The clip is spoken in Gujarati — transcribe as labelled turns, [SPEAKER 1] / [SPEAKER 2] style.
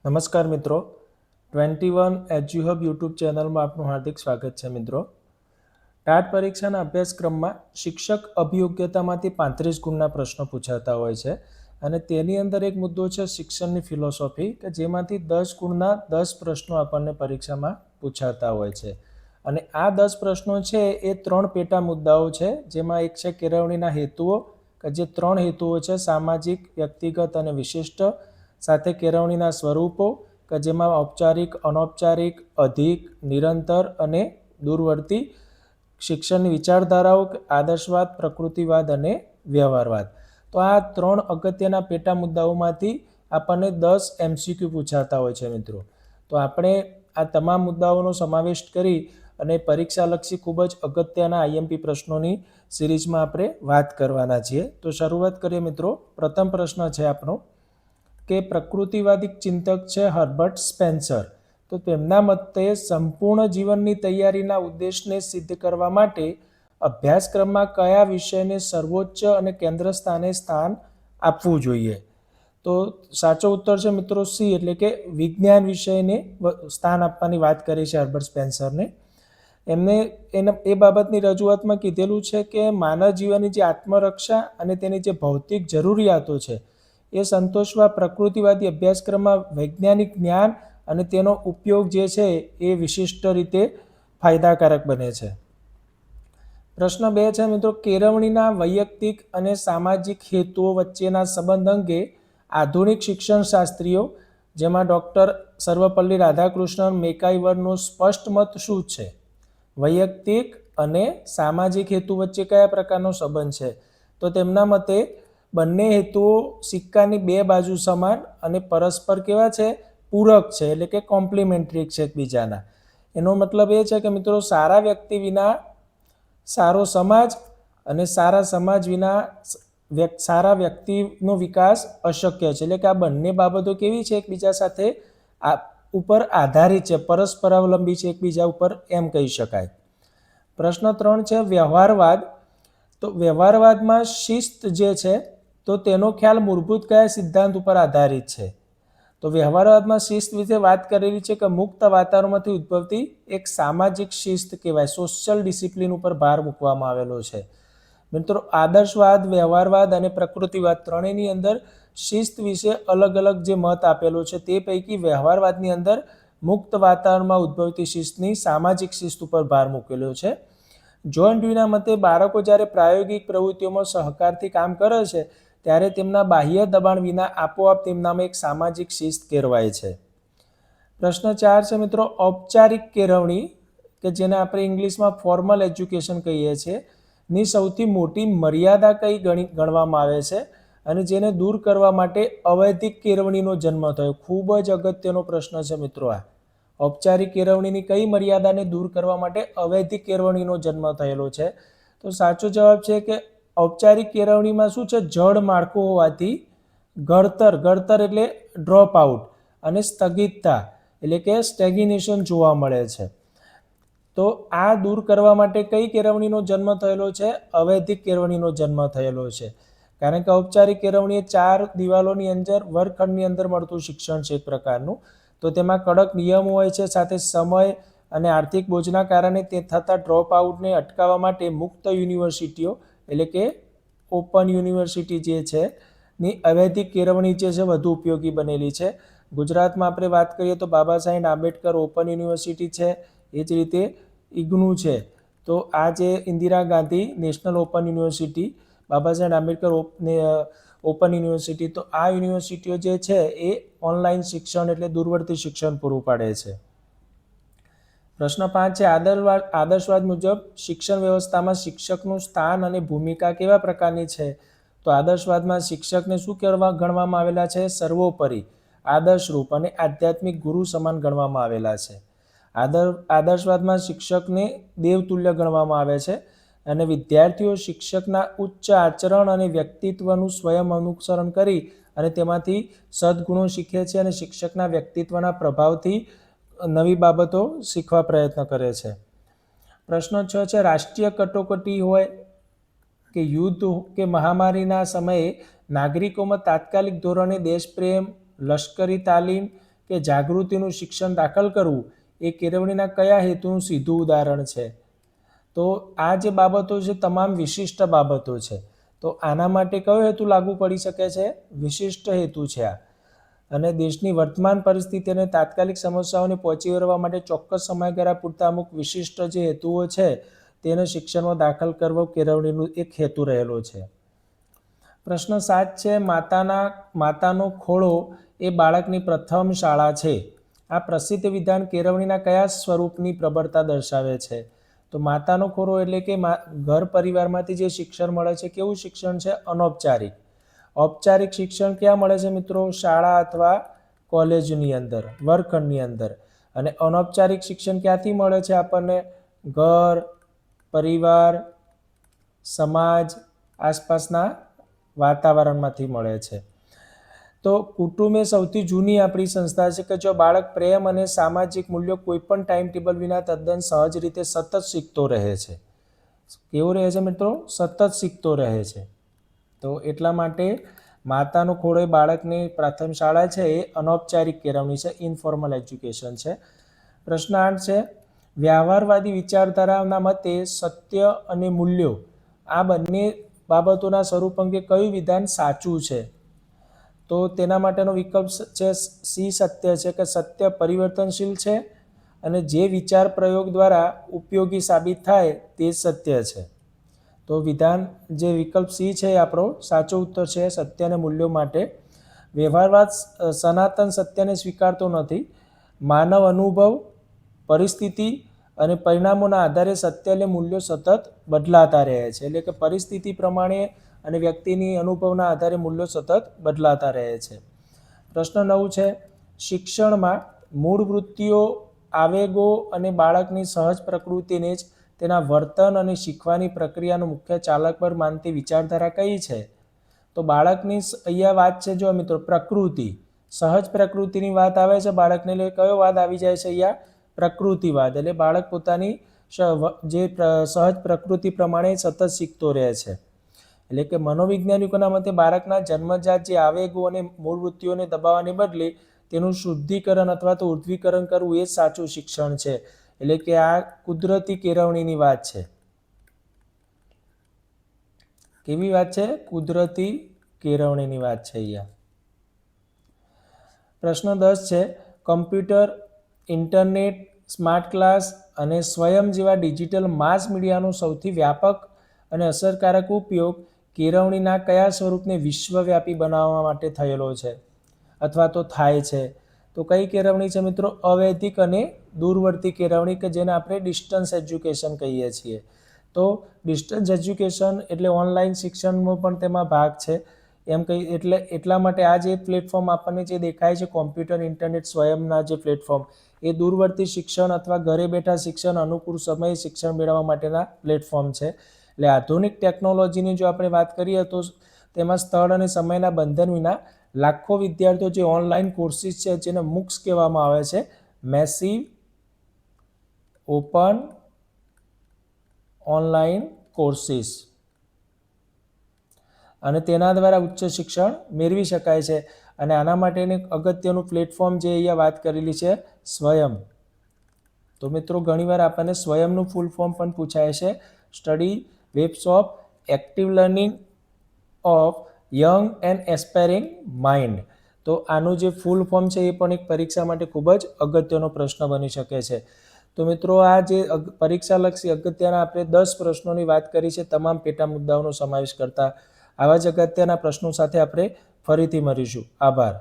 [SPEAKER 1] નમસ્કાર મિત્રો, 21 એજ્યુહબ યુટ્યુબ ચેનલમાં આપનું હાર્દિક સ્વાગત છે. મિત્રો, ટાટ પરીક્ષાના અભ્યાસક્રમમાં શિક્ષક અભિયોગ્યતામાંથી 35 ગુણના પ્રશ્નો પૂછાતા હોય છે અને તેની અંદર એક મુદ્દો છે શિક્ષણની ફિલોસોફી કે જેમાંથી 10 ગુણના 10 પ્રશ્નો આપણને પરીક્ષામાં પૂછાતા હોય છે. અને આ 10 પ્રશ્નો છે એ 3 પેટા મુદ્દાઓ છે, જેમાં એક છે કેળવણીના હેતુઓ કે જે 3 હેતુઓ છે: સામાજિક, વ્યક્તિગત અને વિશિષ્ટ. સાથે કેળવણીના સ્વરૂપો કે જેમાં ઔપચારિક, અનૌપચારિક, અધિક, નિરંતર અને દૂરવર્તી. શિક્ષણની વિચારધારાઓ, આદર્શવાદ, પ્રકૃતિવાદ અને વ્યવહારવાદ. તો આ 3 અગત્યના પેટા મુદ્દાઓમાંથી આપણને 10 MCQ પૂછાતા હોય છે. મિત્રો, તો આપણે આ તમામ મુદ્દાઓનો સમાવેશ કરી અને પરીક્ષાલક્ષી ખૂબ જ અગત્યના IMP પ્રશ્નોની સિરીઝમાં આપણે વાત કરવાના છીએ. તો શરૂઆત કરીએ મિત્રો. પ્રથમ પ્રશ્ન છે આપણો કે પ્રકૃતિવાદી ચિંતક છે હર્બર્ટ સ્પેન્સર. તો તેમના મતે સંપૂર્ણ જીવનની તૈયારીના ઉદ્દેશને સિદ્ધ કરવા માટે અભ્યાસક્રમમાં કયા વિષયને સર્વોચ્ચ અને કેન્દ્ર સ્થાન આપવું જોઈએ? તો સાચો ઉત્તર છે મિત્રો સી, એટલે કે વિજ્ઞાન વિષયને સ્થાન આપવાની વાત કરી છે હર્બર્ટ સ્પેન્સરને. એમને એ બાબતની રજૂઆતમાં કીધેલું છે કે માનવ જીવનની જે આત્મરક્ષા અને તેની જે ભૌતિક જરૂરિયાતો છે એ સંતોષવા પ્રકૃતિવાદી અભ્યાસક્રમમાં વૈજ્ઞાનિક જ્ઞાન અને તેનો ઉપયોગ જે છે એ વિશિષ્ટ રીતે ફાયદાકારક બને છે. પ્રશ્ન 2 છે મિત્રો, કેળવણીના વૈયક્તિક અને સામાજિક હેતુઓ વચ્ચેના સંબંધ અંગે આધુનિક શિક્ષણશાસ્ત્રીઓ જેમાં ડૉક્ટર સર્વપલ્લી રાધાકૃષ્ણન મેકાઈવરનો સ્પષ્ટ મત શું છે? વૈયક્તિક અને સામાજિક હેતુ વચ્ચે કયા પ્રકારનો સંબંધ છે? તો તેમના મતે બંને હેતુઓ સિક્કાની બે બાજુ સમાન અને પરસ્પર કેવા છે? પૂરક છે, એટલે કે કોમ્પ્લિમેન્ટરી છે એકબીજાના. એનો મતલબ એ છે કે મિત્રો, સારા વ્યક્તિ વિના સારો સમાજ અને સારા સમાજ વિના સારા વ્યક્તિનો વિકાસ અશક્ય છે. એટલે કે આ બંને બાબતો કેવી છે? એકબીજા સાથે ઉપર આધારિત છે, પરસ્પરાવલંબી છે એકબીજા ઉપર, એમ કહી શકાય. પ્રશ્ન 3 છે વ્યવહારવાદ. તો વ્યવહારવાદમાં શિસ્ત જે છે તો તેનો ખ્યાલ મૂળભૂત કયા સિદ્ધાંત ઉપર આધારિત છે? તો વ્યવહારવાદમાં શિસ્ત વિશે વાત કરેલી છે કે મુક્ત વાતાવરણમાંથી ઉદ્ભવતી એક સામાજિક શિસ્ત કહેવાય, સોશિયલ ડિસિપ્લિન ઉપર ભાર મૂકવામાં આવેલો છે. મિત્રો, આદર્શવાદ, વ્યવહારવાદ અને પ્રકૃતિવાદ ત્રણેયની અંદર શિસ્ત વિશે અલગ અલગ જે મત આપેલો છે તે પૈકી વ્યવહારવાદની અંદર મુક્ત વાતાવરણમાં ઉદ્ભવતી શિસ્તની સામાજિક શિસ્ત ઉપર ભાર મૂકેલો છે. જોન ડ્યુના મતે બાળકો જ્યારે પ્રાયોગિક પ્રવૃત્તિઓમાં સહકારથી કામ કરે છે ત્યારે તેમના બાહ્ય દબાણ વિના આપોઆપ તેમનામાં એક સામાજિક શિસ્ત કેળવાય છે. પ્રશ્ન 4 છે મિત્રો, ઔપચારિક કેળવણી કે જેને આપણે ઇંગ્લિશમાં ફોર્મલ એજ્યુકેશન કહીએ છીએ ની સૌથી મોટી મર્યાદા કઈ ગણવામાં આવે છે અને જેને દૂર કરવા માટે અવૈધિક કેળવણીનો જન્મ થયો? ખૂબ જ અગત્યનો પ્રશ્ન છે મિત્રો આ. ઔપચારિક કેળવણીની કઈ મર્યાદાને દૂર કરવા માટે અવૈધિક કેળવણીનો જન્મ થયેલો છે? તો સાચો જવાબ છે કે ઔપચારિક કેળવણીમાં શું છે? જડ માળખું હોવાથી ઘડતર એટલે ડ્રોપ આઉટ અને સ્થગિતતા એટલે કે સ્ટેગ્નેશન જોવા મળે છે. તો આ દૂર કરવા માટે કઈ કેળવણીનો જન્મ થયેલો છે? અવૈધિક કેળવણીનો જન્મ થયેલો છે. કારણ કે ઔપચારિક કેળવણી એ 4 દિવાલોની અંદર વર્ગખંડની અંદર મળતું શિક્ષણ છે એક પ્રકારનું. તો તેમાં કડક નિયમો હોય છે, સાથે સમય અને આર્થિક બોજના કારણે તે થતા ડ્રોપ આઉટને અટકાવવા માટે મુક્ત યુનિવર્સિટીઓ એટલે કે ઓપન યુનિવર્સિટી જે છે ની અવૈધિક કેળવણી જે છે વધુ ઉપયોગી બનેલી છે. ગુજરાતમાં આપણે વાત કરીએ તો બાબા સાહેબ આંબેડકર ઓપન યુનિવર્સિટી છે, એ જ રીતે ઇગ્નુ છે. તો આ જે Indira Gandhi national open university, Baba Saheb Ambedkar open university, તો આ યુનિવર્સિટીઓ જે છે એ ઓનલાઈન શિક્ષણ એટલે દૂરવર્તી શિક્ષણ પૂરું પાડે છે. પ્રશ્ન 5 છે આદર્શવાદ મુજબ શિક્ષણ વ્યવસ્થામાં શિક્ષકનું સ્થાન અને ભૂમિકા કેવા પ્રકારની છે? તો આદર્શવાદમાં શિક્ષકને શું ગણવામાં આવેલા છે? સર્વોપરી, આદર્શરૂપ અને આધ્યાત્મિક ગુરુ સમાન ગણવામાં આવેલા છે. આદર્શવાદમાં શિક્ષકને દેવતુલ્ય ગણવામાં આવે છે અને વિદ્યાર્થીઓ શિક્ષકના ઉચ્ચ આચરણ અને વ્યક્તિત્વનું સ્વયં અનુસરણ કરી અને તેમાંથી સદગુણો શીખે છે અને શિક્ષકના વ્યક્તિત્વના પ્રભાવથી નવી બાબતો શીખવા પ્રયત્ન કરે છે. પ્રશ્ન 6 છે રાષ્ટ્રીય કટોકટી હોય કે યુદ્ધ કે મહામારીના સમયે નાગરિકોમાં તાત્કાલિક ધોરણે દેશપ્રેમ, લશ્કરી તાલીમ કે જાગૃતિનું શિક્ષણ દાખલ કરવું એ કેળવણીના કયા હેતુનું સીધું ઉદાહરણ છે? તો આ જે બાબતો છે તમામ વિશિષ્ટ બાબતો છે. તો આના માટે કયો હેતુ લાગુ પડી શકે છે? વિશિષ્ટ હેતુ છે આ. અને દેશની વર્તમાન પરિસ્થિતિ અને તાત્કાલિક સમસ્યાઓને પહોંચી વળવા માટે ચોક્કસ સમયગાળા પૂરતા અમુક વિશિષ્ટ જે હેતુઓ છે તેને શિક્ષણમાં દાખલ કરવો કેળવણીનું એક હેતુ રહેલો છે. પ્રશ્ન 7 છે, માતાનો ખોળો એ બાળકની પ્રથમ શાળા છે. આ પ્રસિદ્ધ વિધાન કેળવણીના કયા સ્વરૂપની પ્રબળતા દર્શાવે છે? તો માતાનો ખોળો એટલે કે ઘર પરિવારમાંથી જે શિક્ષણ મળે છે કેવું શિક્ષણ છે? અનૌપચારિક. ઔપચારિક શિક્ષણ ક્યાં મળે છે મિત્રો? શાળા અથવા કોલેજની અંદર, વર્ગખંડની અંદર. અને અનૌપચારિક શિક્ષણ ક્યાંથી મળે છે આપણને? ઘર, પરિવાર, સમાજ, આસપાસના વાતાવરણમાંથી મળે છે. તો કુટુંબ એ સૌથી જૂની આપણી સંસ્થા છે કે જો બાળક પ્રેમ અને સામાજિક મૂલ્યો કોઈ પણ ટાઈમ ટેબલ વિના તદ્દન સહજ રીતે સતત શીખતો રહે છે. કેવો રહે છે મિત્રો? સતત શીખતો રહે છે. તો એટલા માટે માતાનો ખોળો એ બાળકની પ્રથમ શાળા છે એ અનૌપચારિક કેળવણી છે, ઇનફોર્મલ એજ્યુકેશન છે. પ્રશ્ન 8 છે, વ્યવહારવાદી વિચારધારાના મતે સત્ય અને મૂલ્યો આ બંને બાબતોના સ્વરૂપ અંગે કયું વિધાન સાચું છે? તો તેના માટેનો વિકલ્પ છે સી સત્ય છે કે સત્ય પરિવર્તનશીલ છે અને જે વિચાર પ્રયોગ દ્વારા ઉપયોગી સાબિત થાય તે સત્ય છે. તો વિધાન જે વિકલ્પ સી છે એ આપણો સાચો ઉત્તર છે સત્ય અને મૂલ્યો માટે. વ્યવહારવાદ સનાતન સત્યને સ્વીકારતો નથી. માનવ અનુભવ, પરિસ્થિતિ અને પરિણામોના આધારે સત્ય અને મૂલ્યો સતત બદલાતા રહે છે. એટલે કે પરિસ્થિતિ પ્રમાણે અને વ્યક્તિની અનુભવના આધારે મૂલ્યો સતત બદલાતા રહે છે. પ્રશ્ન 9 છે, શિક્ષણમાં મૂળ વૃત્તિઓ, આવેગો અને બાળકની સહજ પ્રકૃતિને જ તેના વર્તન અને શીખવાની પ્રક્રિયાનું મુખ્ય ચાલક બળ માનતી વિચારધારા કઈ છે? તો બાળકની અહીંયા વાત છે જો મિત્રો પ્રકૃતિ, સહજ પ્રકૃતિની વાત આવે છે બાળકને, એટલે કયો વાદ આવી જાય છે અહીંયા? પ્રકૃતિવાદ. એટલે બાળક પોતાની જે સહજ પ્રકૃતિ પ્રમાણે સતત શીખતો રહે છે. એટલે કે મનોવૈજ્ઞાનિકોના મતે બાળકના જન્મજાત જે આવેગો અને મૂળ વૃત્તિઓને દબાવવાને બદલે તેનું શુદ્ધિકરણ અથવા તો ઉર્ધ્વીકરણ કરવું એ જ સાચું શિક્ષણ છે. એટલે કે આ કુદરતી કેળવણીની વાત છે. કેવી વાત છે? કુદરતી કેળવણીની વાત છે અહીંયા. પ્રશ્ન 10 છે, કમ્પ્યુટર, ઇન્ટરનેટ, સ્માર્ટ ક્લાસ અને સ્વયં જેવા ડિજિટલ માસ મીડિયાનો સૌથી વ્યાપક અને અસરકારક ઉપયોગ કેળવણીના કયા સ્વરૂપને વિશ્વવ્યાપી બનાવવા માટે થયેલો છે અથવા તો થાય છે? તો કઈ કેળવણી છે મિત્રો? અવૈધિક અને દૂરવર્તી કેળવણી કે જેને આપણે ડિસ્ટન્સ એજ્યુકેશન કહીએ છીએ. તો ડિસ્ટન્સ એજ્યુકેશન એટલે ઓનલાઈન શિક્ષણનો પણ તેમાં ભાગ છે એમ કહી. એટલા માટે આ જે પ્લેટફોર્મ આપણને જે દેખાય છે કોમ્પ્યુટર, ઇન્ટરનેટ, સ્વયંના જે પ્લેટફોર્મ એ દૂરવર્તી શિક્ષણ અથવા ઘરે બેઠા શિક્ષણ, અનુકૂળ સમયે શિક્ષણ મેળવવા માટેના પ્લેટફોર્મ છે. એટલે આધુનિક ટેકનોલોજીની જો આપણે વાત કરીએ તો તેમાં સ્થળ અને સમયના બંધન વિના લાખો વિદ્યાર્થીઓ જે ઓનલાઈન કોર્સિસ છે જેને MOOCs કહેવામાં આવે છે, મેસિવ ઓપન ઓનલાઈન કોર્સિસ, અને તેના દ્વારા ઉચ્ચ શિક્ષણ મેળવી શકાય છે. અને આના માટેનું અગત્યનું પ્લેટફોર્મ જે અહીંયા વાત કરેલી છે સ્વયં. તો મિત્રો ઘણીવાર આપણને સ્વયંનું ફૂલ ફોર્મ પણ પૂછાય છે, study webs of active learning of young and aspiring mind. તો આનું જે ફૂલ ફોર્મ છે એ પણ એક પરીક્ષા માટે ખૂબ જ અગત્યનો પ્રશ્ન બની શકે છે. તો મિત્રો આ જે પરીક્ષાલક્ષી અગત્યના આપણે 10 પ્રશ્નોની વાત કરી છે, તમામ પેટા મુદ્દાઓનો સમાવેશ કરતા. આવા જ અગત્યના પ્રશ્નો સાથે આપણે ફરીથી મળીશું. આભાર.